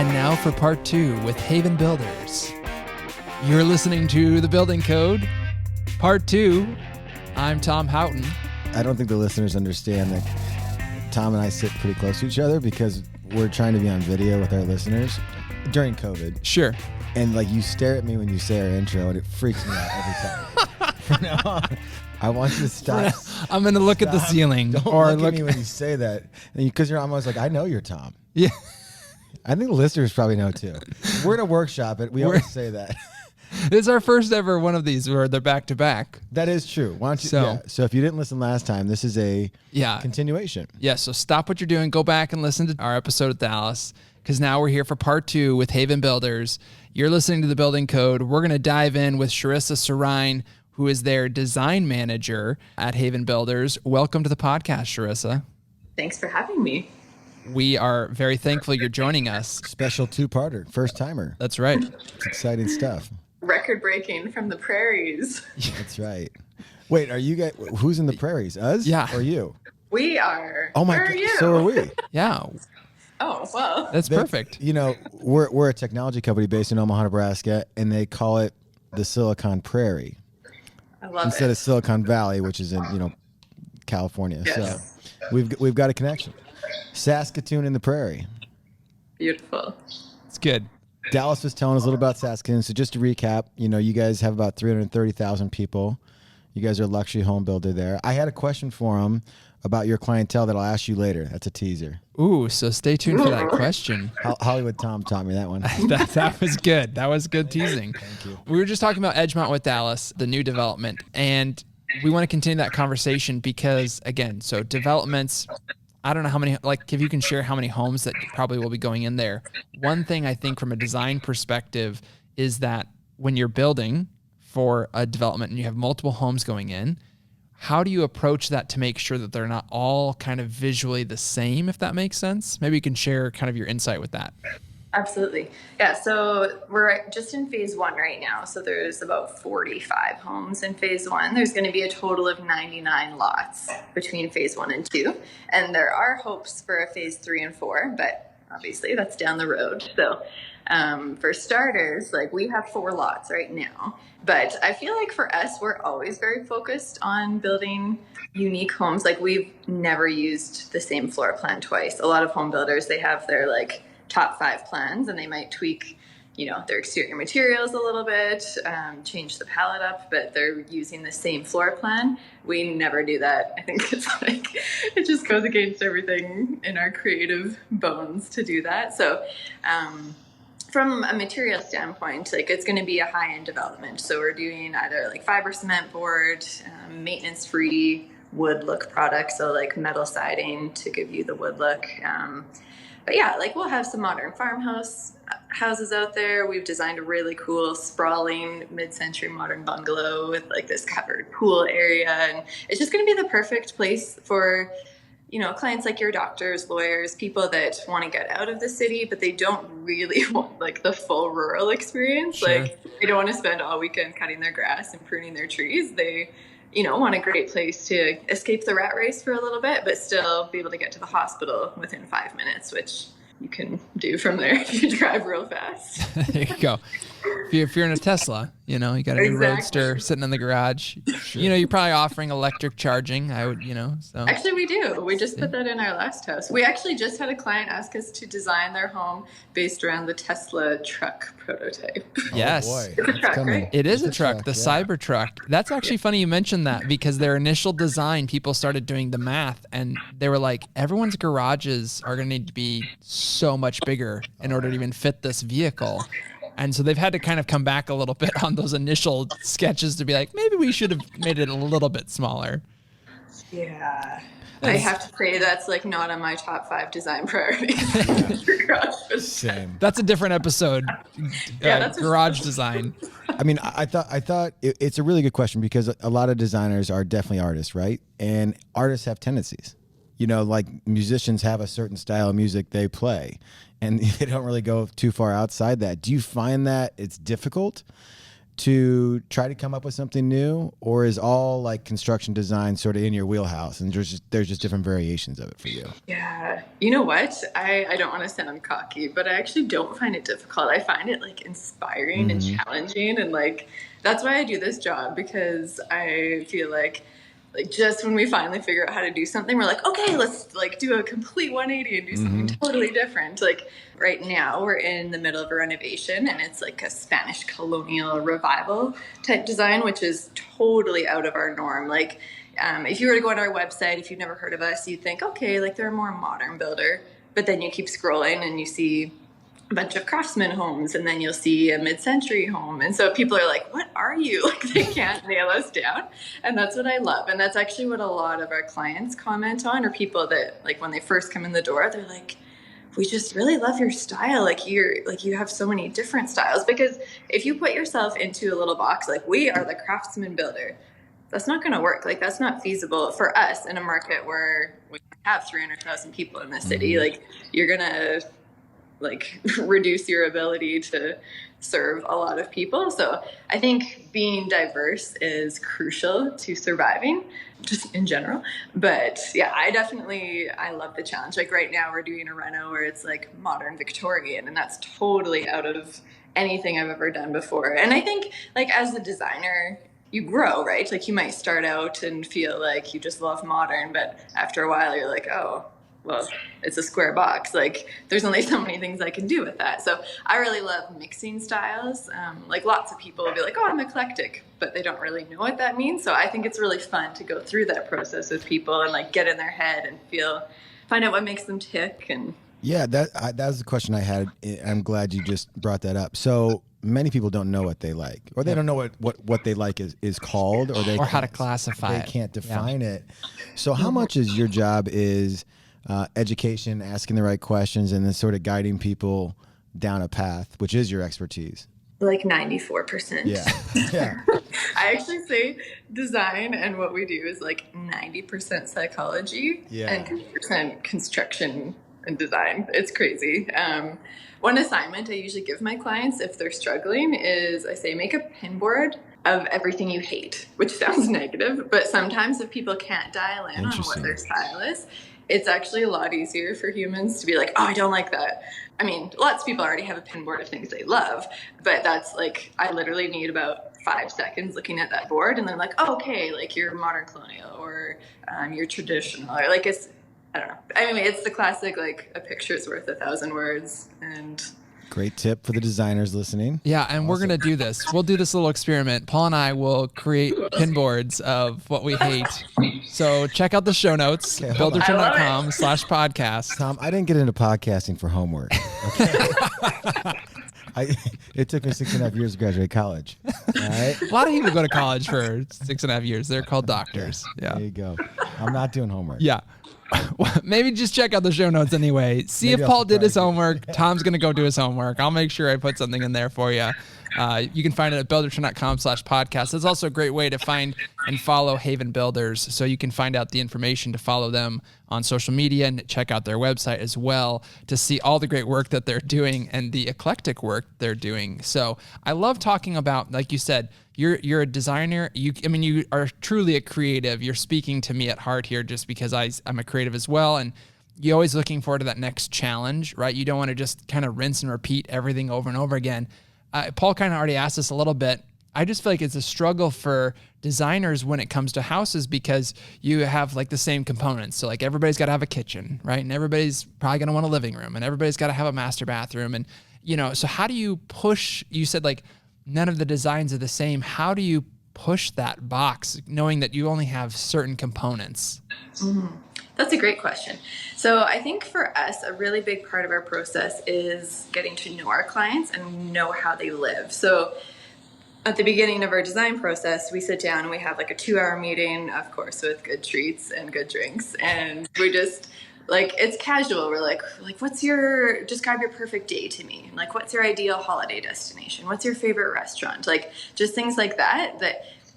And now for part 2 with Haven Builders. You're listening to The Building Code, part 2. I'm Tom Houghton. I don't think the listeners understand that Tom and I sit pretty close to each other because we're trying to be on video with our listeners during COVID. Sure. And like you stare at me when you say our intro and it freaks me out every time. From now on, I want you to stop. I'm going to look at the ceiling. Don't look at me when you say that. Because you're almost like, I know you're Tom. Yeah. I think the listeners probably know too. We're in a workshop, we always say that. This is our first ever one of these where they're back to back. That is true. Why don't you? So if you didn't listen last time, this is a continuation. Yeah. So stop what you're doing. Go back and listen to our episode with Dallas, because now we're here for part 2 with Haven Builders. You're listening to The Building Code. We're going to dive in with Charissa Surine, who is their design manager at Haven Builders. Welcome to the podcast, Charissa. Thanks for having me. We are very thankful you're joining us. Special 2-parter, first timer. That's right. It's exciting stuff. Record breaking from the prairies. That's right. Wait, are you guys? Who's in the prairies? Us? Yeah. Or you? We are. Oh my Where God. are you? So are we. Yeah. Oh, well. That's perfect. You know, we're a technology company based in Omaha, Nebraska, and they call it the Silicon Prairie. I love instead it. of Silicon Valley, which is in, California. Yes. So we've got a connection. Saskatoon in the prairie. Beautiful. It's good. Dallas was telling us a little about Saskatoon. So just to recap, you guys have about 330,000 people. You guys are a luxury home builder there. I had a question for him about your clientele that I'll ask you later. That's a teaser. Ooh, so stay tuned for that question. Hollywood Tom taught me that one. that was good. That was good teasing. Thank you. We were just talking about Edgemont with Dallas, the new development, and we want to continue that conversation because, again, so developments, I don't know how many, like if you can share how many homes that probably will be going in there. One thing I think from a design perspective is that when you're building for a development and you have multiple homes going in, how do you approach that to make sure that they're not all kind of visually the same, if that makes sense? Maybe you can share kind of your insight with that. Absolutely. Yeah, so we're just in phase 1 right now. So there's about 45 homes in phase 1. There's going to be a total of 99 lots between phase 1 and 2. And there are hopes for a phase 3 and 4, but obviously that's down the road. So for starters, like we have 4 lots right now. But I feel like for us, we're always very focused on building unique homes. Like we've never used the same floor plan twice. A lot of home builders, they have their like top 5 plans and they might tweak, their exterior materials a little bit, change the palette up, but they're using the same floor plan. We never do that. I think it's like, it just goes against everything in our creative bones to do that. So, from a material standpoint, like it's going to be a high-end development. So we're doing either like fiber cement board, maintenance-free wood look products. So like metal siding to give you the wood look. But yeah, like we'll have some modern houses out there. We've designed a really cool sprawling mid-century modern bungalow with like this covered pool area. And it's just going to be the perfect place for, clients like your doctors, lawyers, people that want to get out of the city, but they don't really want like the full rural experience. Sure. Like they don't want to spend all weekend cutting their grass and pruning their trees. They want a great place to escape the rat race for a little bit, but still be able to get to the hospital within 5 minutes, which you can do from there if you drive real fast. There you go. If you're in a Tesla, you got a new Roadster sitting in the garage. Sure. You're probably offering electric charging. I would, so. Actually, we do. We just put that in our last house. We actually just had a client ask us to design their home based around the Tesla truck prototype. Yes. Oh boy. It's a truck, right? It is a truck, the Cybertruck. That's actually funny you mentioned that because their initial design, people started doing the math and they were like, everyone's garages are going to need to be so much bigger in order to even fit this vehicle. And so they've had to kind of come back a little bit on those initial sketches to be like, maybe we should have made it a little bit smaller. Yeah. I have to say that's like not on my top 5 design priorities. Same. That's a different episode. That's garage design. I mean, I thought it's a really good question because a lot of designers are definitely artists, right? And artists have tendencies. Like musicians have a certain style of music they play, and they don't really go too far outside that. Do you find that it's difficult to try to come up with something new, or is all like construction design sort of in your wheelhouse and there's just different variations of it for you? Yeah. You know what? I don't want to sound cocky, but I actually don't find it difficult. I find it like inspiring and challenging. And like, that's why I do this job, because I feel like just when we finally figure out how to do something, we're like, okay, let's like do a complete 180 and do something totally different. Like right now we're in the middle of a renovation, and it's like a Spanish colonial revival type design, which is totally out of our norm. Like, if you were to go on our website, if you've never heard of us, you'd think, okay, like they're a more modern builder, but then you keep scrolling and you see a bunch of craftsman homes, and then you'll see a mid-century home. And so people are like, what are you? Like, they can't nail us down. And that's what I love. And that's actually what a lot of our clients comment on, or people that, like, when they first come in the door, they're like, we just really love your style. Like, you have so many different styles. Because if you put yourself into a little box, like, we are the craftsman builder, that's not going to work. Like, that's not feasible for us in a market where we have 300,000 people in the city. Like, you're going to like reduce your ability to serve a lot of people. So I think being diverse is crucial to surviving, just in general. But yeah, I love the challenge. Like right now we're doing a reno where it's like modern Victorian, and that's totally out of anything I've ever done before. And I think like as a designer, you grow, right? Like you might start out and feel like you just love modern, but after a while you're like, oh, well, it's a square box. Like there's only so many things I can do with that. So I really love mixing styles. Like lots of people will be like, oh, I'm eclectic, but they don't really know what that means. So I think it's really fun to go through that process with people and like get in their head and find out what makes them tick. And yeah, that was the question I had. I'm glad you just brought that up. So many people don't know what they like, or they don't know what they like is called, or how to classify it. They can't define it. So how much is your job is education, asking the right questions, and then sort of guiding people down a path, which is your expertise? Like 94%. Yeah. I actually say design, and what we do is like 90% psychology and 10% construction and design. It's crazy. One assignment I usually give my clients if they're struggling is I say, make a pin board of everything you hate, which sounds negative, but sometimes if people can't dial in on what their style is, it's actually a lot easier for humans to be like, oh, I don't like that. I mean, lots of people already have a pin board of things they love, but that's like, I literally need about 5 seconds looking at that board, and they're like, oh, okay, like you're modern colonial, or you're traditional, or like it's, I don't know. I mean, it's the classic, like a picture's worth 1,000 words. And great tip for the designers listening. Yeah, and we're going to do this. We'll do this little experiment. Paul and I will create pin boards of what we hate. So check out the show notes, buildertrend.com/podcast. Tom, I didn't get into podcasting for homework. Okay? It took me 6.5 years to graduate college. All right? A lot of people go to college for 6.5 years. They're called doctors. Yeah. There you go. I'm not doing homework. Yeah. Maybe just check out the show notes anyway. See if Paul did his homework. Tom's going to go do his homework. I'll make sure I put something in there for you. You can find it at buildertrend.com/podcast. It's also a great way to find and follow Haven Builders, so you can find out the information to follow them on social media and check out their website as well to see all the great work that they're doing and the eclectic work they're doing. So I love talking about, like you said, you're a designer. You are truly a creative. You're speaking to me at heart here just because I'm a creative as well. And you're always looking forward to that next challenge, right? You don't want to just kind of rinse and repeat everything over and over again. Paul kind of already asked this a little bit. I just feel like it's a struggle for designers when it comes to houses because you have like the same components. So like everybody's got to have a kitchen, right? And everybody's probably going to want a living room, and everybody's got to have a master bathroom. And, so how do you push, you said like none of the designs are the same. How do you push that box knowing that you only have certain components? Mm-hmm. That's a great question. So I think for us, a really big part of our process is getting to know our clients and know how they live. So at the beginning of our design process, we sit down and we have like a 2-hour meeting, of course, with good treats and good drinks. And we just like, it's casual. We're like, describe your perfect day to me. Like, what's your ideal holiday destination? What's your favorite restaurant? Like just things like that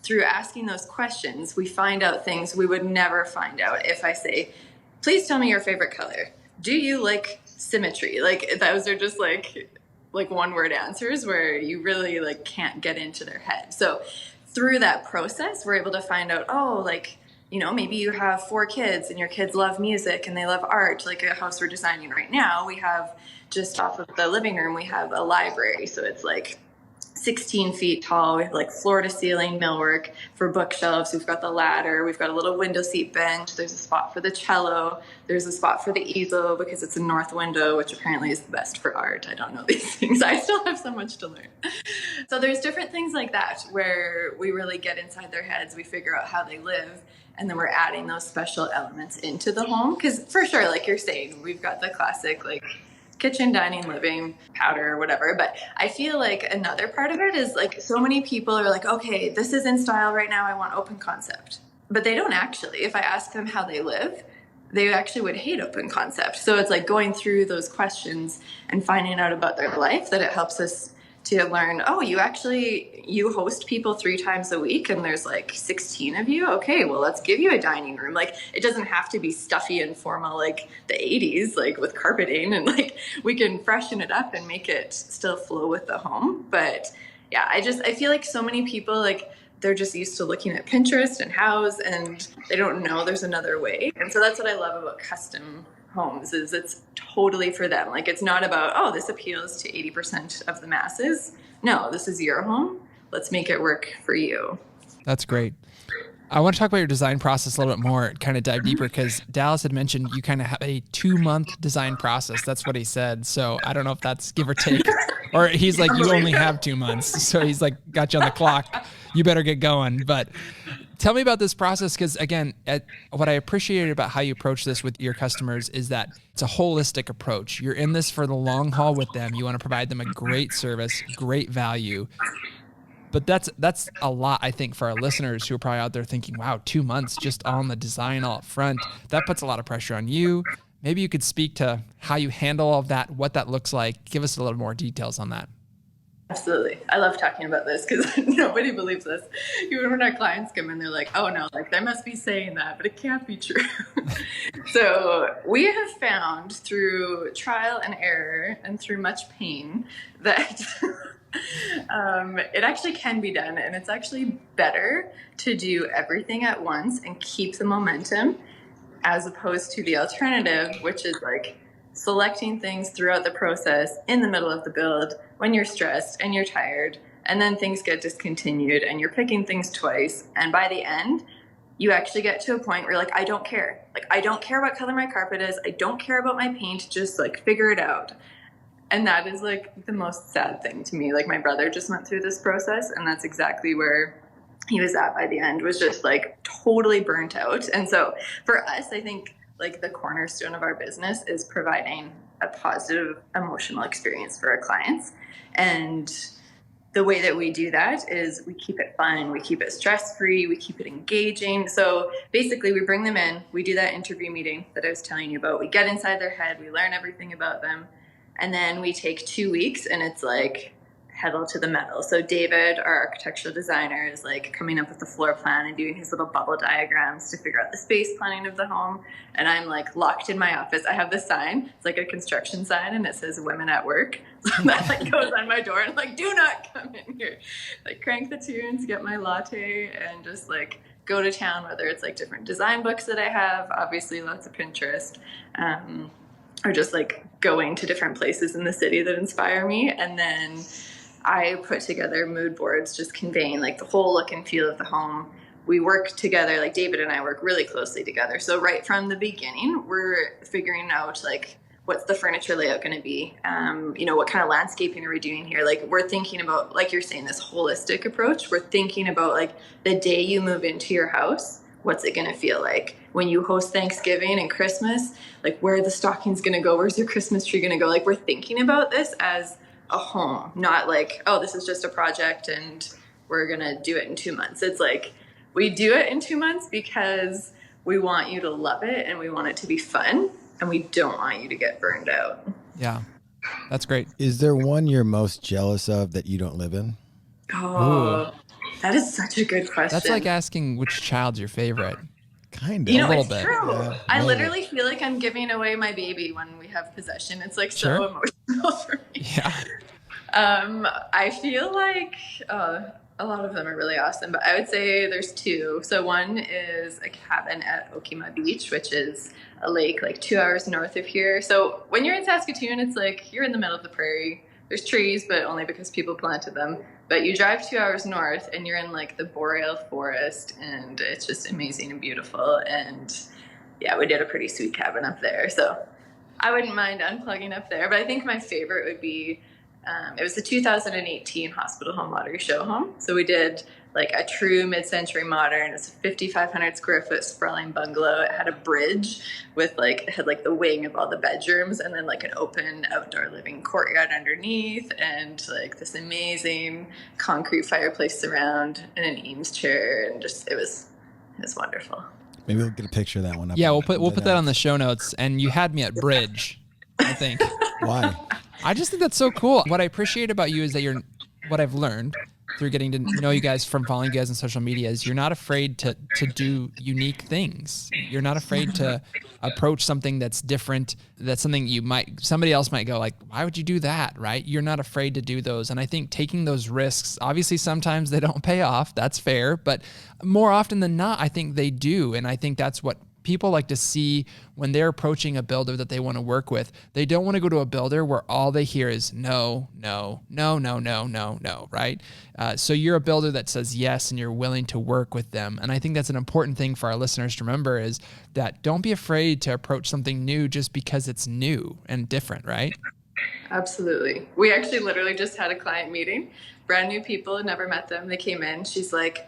through asking those questions, we find out things we would never find out if I say, please tell me your favorite color. Do you like symmetry? Like those are just like like one word answers where you really like can't get into their head. So through that process, we're able to find out, oh, like, you know, maybe you have 4 kids and your kids love music and they love art. Like a house we're designing right now, we have just off of the living room, we have a library. So it's like 16 feet tall. We have like floor to ceiling millwork for bookshelves. We've got the ladder. We've got a little window seat bench. There's a spot for the cello. There's a spot for the easel because it's a north window, which apparently is the best for art. I don't know these things. I still have so much to learn. So there's different things like that where we really get inside their heads. We figure out how they live. And then we're adding those special elements into the home. Because for sure, like you're saying, we've got the classic, like, kitchen, dining, living, powder, whatever. But I feel like another part of it is like so many people are like, okay, this is in style right now. I want open concept. But they don't actually. If I ask them how they live, they actually would hate open concept. So it's like going through those questions and finding out about their life that it helps us to learn, oh, you host people 3 times a week and there's like 16 of you. Okay, well, let's give you a dining room. Like, it doesn't have to be stuffy and formal like the 80s, like with carpeting, and like we can freshen it up and make it still flow with the home. But yeah, I feel like so many people, like, they're just used to looking at Pinterest and Houzz and they don't know there's another way. And so that's what I love about custom homes, is it's totally for them. Like, it's not about, oh, this appeals to 80% of the masses. No, this is your home. Let's make it work for you. That's great. I want to talk about your design process a little bit more, kind of dive deeper, because Dallas had mentioned you kind of have a 2-month design process. That's what he said. So I don't know if that's give or take, or he's like, you only have 2 months. So he's like, got you on the clock. You better get going. But tell me about this process, because again, what I appreciated about how you approach this with your customers is that it's a holistic approach. You're in this for the long haul with them. You want to provide them a great service, great value. But that's a lot, I think, for our listeners who are probably out there thinking, wow, 2 months just on the design all up front. That puts a lot of pressure on you. Maybe you could speak to how you handle all of that, what that looks like. Give us a little more details on that. Absolutely. I love talking about this because nobody believes us. Even when our clients come in, they're like, oh no, like they must be saying that, but it can't be true. So we have found through trial and error and through much pain that it actually can be done. And it's actually better to do everything at once and keep the momentum, as opposed to the alternative, which is like selecting things throughout the process in the middle of the build when you're stressed and you're tired, and then things get discontinued and you're picking things twice. And by the end, you actually get to a point where you're like, I don't care. Like, I don't care what color my carpet is. I don't care about my paint. Just like figure it out. And that is like the most sad thing to me. Like, my brother just went through this process, and that's exactly where he was at by the end, was just like totally burnt out. And so for us, I think like the cornerstone of our business is providing a positive emotional experience for our clients. And the way that we do that is we keep it fun, we keep it stress-free, we keep it engaging. So basically we bring them in, we do that interview meeting that I was telling you about, we get inside their head, we learn everything about them, and then we take 2 weeks and it's like pedal to the metal. So David, our architectural designer, is like coming up with the floor plan and doing his little bubble diagrams to figure out the space planning of the home. And I'm like locked in my office. I have this sign. It's like a construction sign, and it says "Women at Work." So that like goes on my door and like, do not come in here. Like, crank the tunes, get my latte, and just like go to town. Whether it's like different design books that I have, obviously lots of Pinterest, or just like going to different places in the city that inspire me. And then I put together mood boards, just conveying like the whole look and feel of the home. We work together, like David and I work really closely together. So right from the beginning, we're figuring out like, what's the furniture layout going to be? What kind of landscaping are we doing here? Like, we're thinking about, like you're saying, this holistic approach. We're thinking about like the day you move into your house, what's it going to feel like? When you host Thanksgiving and Christmas, like, where are the stockings going to go? Where's your Christmas tree going to go? Like, we're thinking about this as a home, not like, oh, this is just a project and we're going to do it in 2 months. It's like, we do it in 2 months because we want you to love it and we want it to be fun, and we don't want you to get burned out. Yeah, that's great. Is there one you're most jealous of that you don't live in? Oh, ooh, that is such a good question. That's like asking which child's your favorite. Kind of. You know, a little it's bit. true. Yeah, I literally feel like I'm giving away my baby when we have possession. It's like so Sure. emotional for me. Yeah. I feel like a lot of them are really awesome, but I would say there's two. So one is a cabin at Okima Beach, which is a lake like 2 hours north of here. So when you're in Saskatoon, it's like you're in the middle of the prairie. There's trees, but only because people planted them. But you drive 2 hours north and you're in like the boreal forest, and it's just amazing and beautiful. And yeah, we did a pretty sweet cabin up there. So I wouldn't mind unplugging up there. But I think my favorite would be, it was the 2018 Hospital Home Lottery Show Home. So we did like a true mid-century modern. It's a 5,500 square foot sprawling bungalow. It had a bridge with like, it had like the wing of all the bedrooms, and then like an open outdoor living courtyard underneath, and like this amazing concrete fireplace surround and an Eames chair. And just, it was wonderful. Maybe we'll get a picture of that one up. Yeah, we'll put that on the show notes. And you had me at bridge, I think. Why? I just think that's so cool. What I appreciate about you is that what I've learned through getting to know you guys from following you guys on social media is you're not afraid to do unique things. You're not afraid to approach something that's different. That's something somebody else might go like, why would you do that? Right? You're not afraid to do those. And I think taking those risks, obviously sometimes they don't pay off. That's fair. But more often than not, I think they do. And I think that's what people like to see when they're approaching a builder that they want to work with. They don't want to go to a builder where all they hear is no, no, no, no, no, no, no, right? So you're a builder that says yes, and you're willing to work with them. And I think that's an important thing for our listeners to remember, is that don't be afraid to approach something new just because it's new and different, right? Absolutely. We actually literally just had a client meeting, brand new people, never met them. They came in. She's like,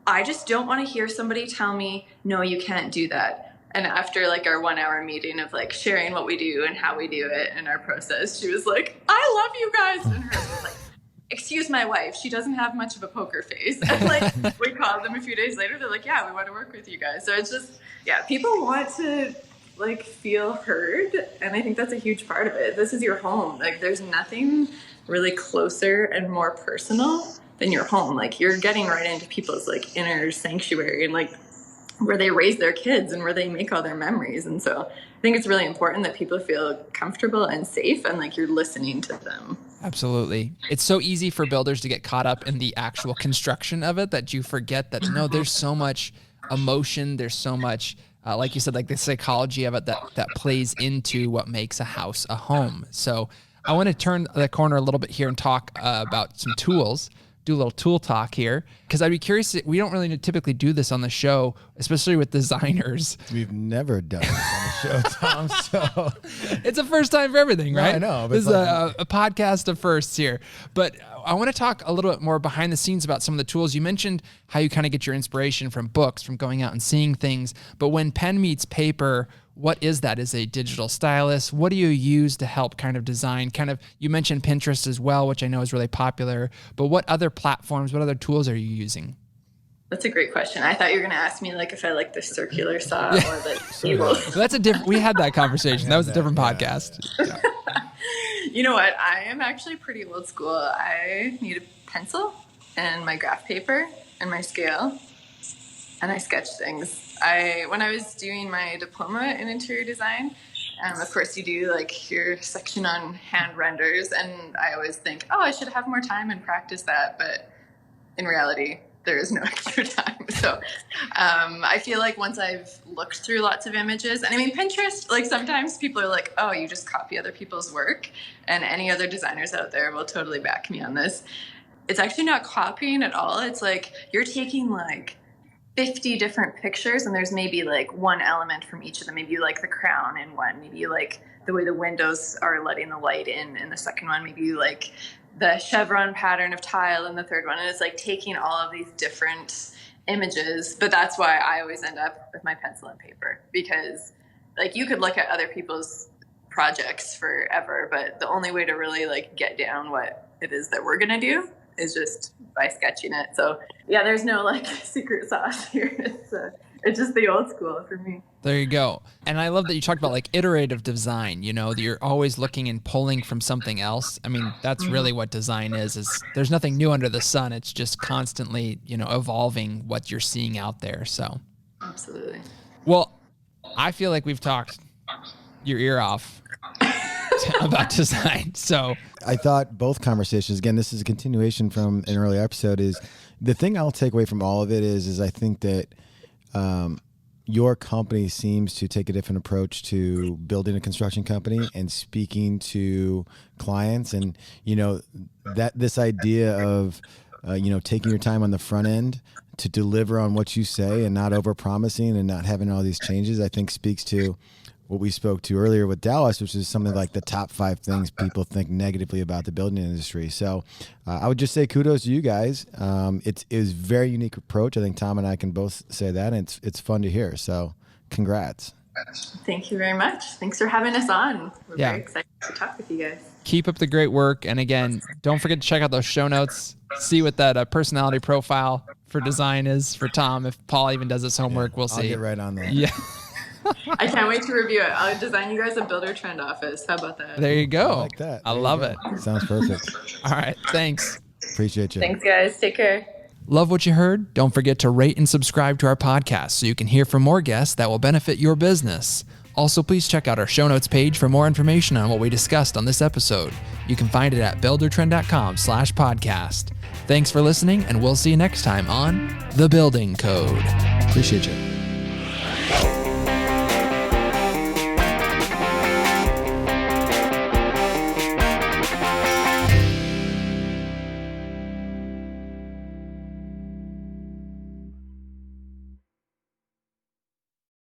I just don't want to hear somebody tell me, no, you can't do that. And after like our 1 hour meeting of like sharing what we do and how we do it and our process, she was like, I love you guys. And her husband was like, excuse my wife, she doesn't have much of a poker face. And like we called them a few days later, they're like, yeah, we want to work with you guys. So it's just, yeah, people want to like feel heard. And I think that's a huge part of it. This is your home. Like there's nothing really closer and more personal than your home. Like you're getting right into people's like inner sanctuary and like where they raise their kids and where they make all their memories. And so I think it's really important that people feel comfortable and safe and like you're listening to them. Absolutely. It's so easy for builders to get caught up in the actual construction of it that you forget that, no, there's so much emotion. There's so much, like you said, like the psychology of it that plays into what makes a house a home. So I want to turn the corner a little bit here and talk about some tools. Do a little tool talk here, because I'd be curious. We don't really typically do this on the show, especially with designers. We've never done this on the show, Tom. So it's a first time for everything, right? I know. But this is a podcast of firsts here. But I want to talk a little bit more behind the scenes about some of the tools. You mentioned how you kind of get your inspiration from books, from going out and seeing things. But when pen meets paper, what is that? Is a digital stylus? What do you use to help kind of design? You mentioned Pinterest as well, which I know is really popular. But what other platforms, what other tools are you using? That's a great question. I thought you were going to ask me like if I like the circular saw or the table. That's a different. We had that conversation. That was a different podcast. Yeah. You know what? I am actually pretty old school. I need a pencil and my graph paper and my scale, and I sketch things. When I was doing my diploma in interior design, of course you do like your section on hand renders, and I always think, oh, I should have more time and practice that. But in reality, there is no extra time. So I feel like once I've looked through lots of images, and I mean, Pinterest, like sometimes people are like, oh, you just copy other people's work, and any other designers out there will totally back me on this. It's actually not copying at all. It's like you're taking like 50 different pictures, and there's maybe like one element from each of them. Maybe you like the crown in one, maybe you like the way the windows are letting the light in the second one, maybe you like the chevron pattern of tile in the third one. And it's like taking all of these different images. But that's why I always end up with my pencil and paper, because like you could look at other people's projects forever, but the only way to really like get down what it is that we're gonna do is just by sketching it. So yeah, there's no like secret sauce here. It's just the old school for me. There you go. And I love that you talked about like iterative design, you're always looking and pulling from something else. I mean, that's really what design is there's nothing new under the sun. It's just constantly, evolving what you're seeing out there. So absolutely. Well, I feel like we've talked your ear off. about design. So I thought both conversations, again, this is a continuation from an earlier episode, is the thing I'll take away from all of it is I think that your company seems to take a different approach to building a construction company and speaking to clients. And, that this idea of, taking your time on the front end to deliver on what you say and not over promising and not having all these changes, I think speaks to what we spoke to earlier with Dallas, which is something like the top 5 things people think negatively about the building industry. So I would just say kudos to you guys. It is a very unique approach. I think Tom and I can both say that, and it's fun to hear. So congrats. Thank you very much. Thanks for having us on. We're very excited to talk with you guys. Keep up the great work. And again, don't forget to check out those show notes. See what that personality profile for design is for Tom. If Paul even does his homework, we'll see. I'll get right on that. Yeah. I can't wait to review it. I'll design you guys a Buildertrend office. How about that? There you go. I like that. I love it. Sounds perfect. All right. Thanks. Appreciate you. Thanks, guys. Take care. Love what you heard? Don't forget to rate and subscribe to our podcast so you can hear from more guests that will benefit your business. Also, please check out our show notes page for more information on what we discussed on this episode. You can find it at buildertrend.com/podcast. Thanks for listening, and we'll see you next time on The Building Code. Appreciate you.